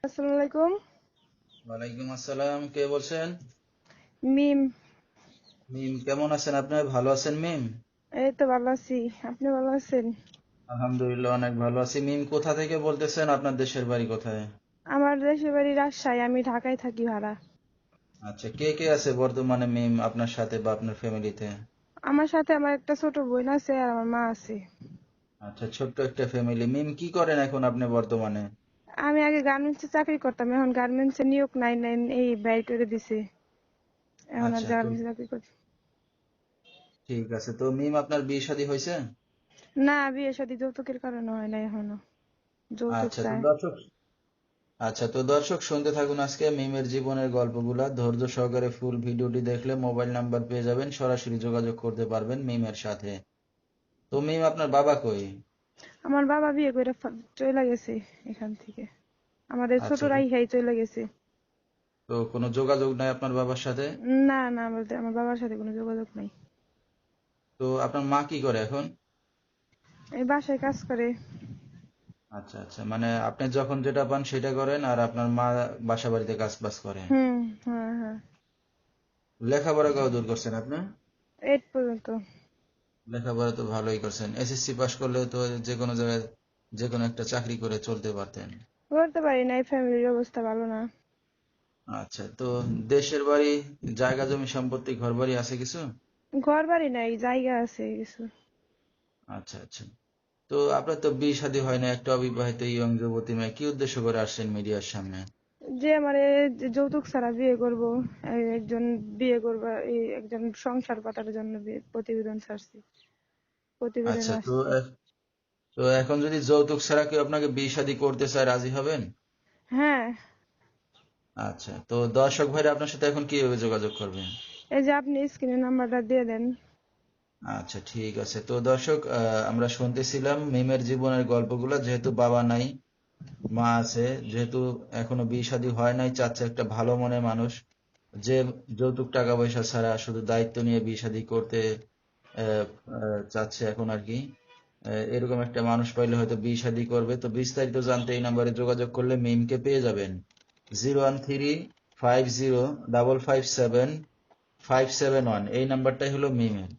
আসসালামু আলাইকুম। ওয়ালাইকুম আসসালাম। কে বলছেন? মিম। মিম, কেমন আছেন আপনি? ভালো আছেন মিম? এই তো ভালো আছি। আপনি ভালো আছেন? আলহামদুলিল্লাহ, অনেক ভালো আছি। মিম, কোথা থেকে বলতেছেন? আপনার দেশের বাড়ি কোথায়? আমার দেশের বাড়ি রাজশাহী, আমি ঢাকায় থাকি ভাড়া। আচ্ছা, কে কে আছে বর্তমানে মিম আপনার সাথে বা আপনার ফ্যামিলিতে? আমার সাথে আমার একটা ছোট বোন আছে আর আমার মা আছে। আচ্ছা, ছোট্ট একটা ফ্যামিলি। মিম, কি করেন এখন আপনি বর্তমানে? আমি আগে গার্মেন্টসে চাকরি করতাম, এখন গার্মেন্টসে নিয়োগ নাই নাই এই ব্যয় করে দিছে। এখন আর আচ্ছা, তো গার্মেন্টসে চাকরি করছি ঠিক আছে। তো মিম, আপনার বিয়ে শাদী হয়েছে? না। বিয়ে শাদী যৌতুকের কারণে হয় না এখনো। যৌতুক আচ্ছা, তো চায়। দর্শক শুনতে থাকুন আজকে মিমের জীবনের গল্পগুলা। ধৈর্য সহকারে ফুল ভিডিওটি দেখলে মোবাইল নাম্বার পেয়ে যাবেন, সরাসরি যোগাযোগ করতে পারবেন মিমের সাথে। তো মিম, আপনার বাবা কই? আমার বাবা বিয়ে করে চলে গেছে এখান থেকে। আমাদের ছোট আচ্ছা, রাইখাই চলে গেছে। তো কোনো যোগাযোগ নাই আপনার বাবার সাথে? না না, বলতে আমার বাবার সাথে কোনো যোগাযোগ নাই। তো আপনার মা কি করে এখন? এই বাসায় কাজ করে। আচ্ছা আচ্ছা, মানে আপনি যখন যেটা পান সেটা করেন, আর আপনার মা বাসা বাড়িতে কাজ বাজ করে। হুম। হ্যাঁ হ্যাঁ। লেখাপড়া কত দূর করছেন আপনি? 8 পর্যন্ত। লেখাপড়া তো ভালোই করছেন। এসএসসি পাশ করলে তো যে কোনো জায়গায় যে কোনো একটা চাকরি করে চলতে পারতেন। করতে পারি নাই, ফ্যামিলির অবস্থা ভালো না। আচ্ছা, তো দেশের বাড়ি, জায়গা জমি সম্পত্তি ঘর বাড়ি আছে কিছু? ঘর বাড়ি নাই, জায়গা আছে কিছু। আচ্ছা আচ্ছা, তো আপনার তো বিয়ে শাদী হয় না, একটা অবিবাহিত ইয়ং যুবতী মেয়ে, কি উদ্দেশ্য করে আসছেন মিডিয়ার সামনে? যে মানে যে যৌতুক ছাড়া বিয়ে করব, একজন বিয়ে করবা, এই একজন সংসার পাতার জন্য প্রতিবেদন ছাড়ছি। প্রতিবেদন আচ্ছা, আসছে। তো এখন যদি যৌতুক ছাড়া কেউ আপনাকে বিয়ে শাদী করতে চায়, রাজি হবেন? হ্যাঁ। আচ্ছা, তো দর্শক ভাইরা আপনার সাথে এখন কিভাবে যোগাযোগ করবেন? এই যে আপনি স্ক্রিনে নাম্বারটা দিয়ে দেন। আচ্ছা, ঠিক আছে। তো দর্শক, আমরা শুনতেছিলাম মিমের জীবনের গল্পগুলো। যেহেতু বাবা নাই, মা আছে, যেহেতু এখনো বিয়ে শাদী হয় নাই, চাচ্ছে একটা ভালো মনের মানুষ যে যৌতুক টাকা পয়সা ছাড়া শুধু দায়িত্ব নিয়ে বিয়ে শাদী করতে চাচ্ছে এখন আর কি। এরকম একটা মানুষ পাইলে হয়তো বিয়ে শাদী করবে। তো বিস্তারিত জানতে এই নাম্বারে যোগাযোগ করলে মিমকে পেয়ে যাবেন। 01350557571, এই নাম্বারটাই হলো মিমের।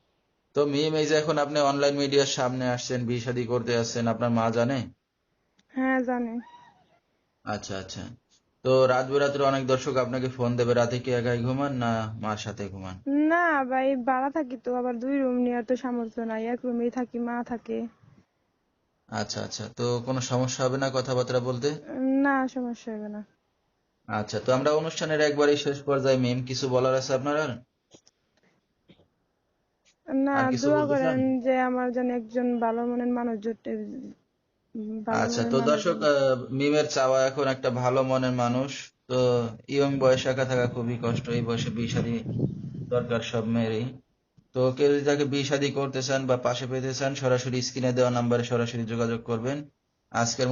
তো মিম, এই যে এখন আপনি অনলাইন মিডিয়ার সামনে আসছেন, বিয়ে শাদী করতে আসছেন, আপনার মা জানে? হ্যাঁ জানি। আচ্ছা আচ্ছা, তো রাত বেরাত্রে অনেক দর্শক আপনাকে ফোন দেবে, রাতে কি একাই ঘুমান না মার সাথে ঘুমান? না ভাই, ভাড়া থাকি তো, আবার 2 রুম নেওয়ার তো সামর্থ্য নাই, এক রুমেই থাকি, মা থাকে। আচ্ছা আচ্ছা, তো কোনো সমস্যা হবে না কথাবার্তা বলতে? না, সমস্যা হবে না। আচ্ছা, তো আমরা অনুষ্ঠানের একবারই শেষ পর্যায়ে মিম, কিছু বলার আছে আপনার আর? না, আর কিছু দোয়া বলতে চান? করেন যে আমার যেন একজন ভালো মনের মানুষ জুটে। ভালো আচ্ছা, মনের তো মানুষ দর্শক, যেন। মিমের চাওয়া এখন একটা ভালো মনের মানুষ। তো ইয়ং বয়সে একা থাকা খুবই কষ্ট, এই বয়সে বিয়ে শাদী দরকার সব মেয়েরই। তো কেউ যদি তাকে বিয়ে শাদী করতে চান বা পাশে পেতে চান, সরাসরি স্ক্রিনে দেওয়া নাম্বারে সরাসরি যোগাযোগ করবেন। আজকের মতো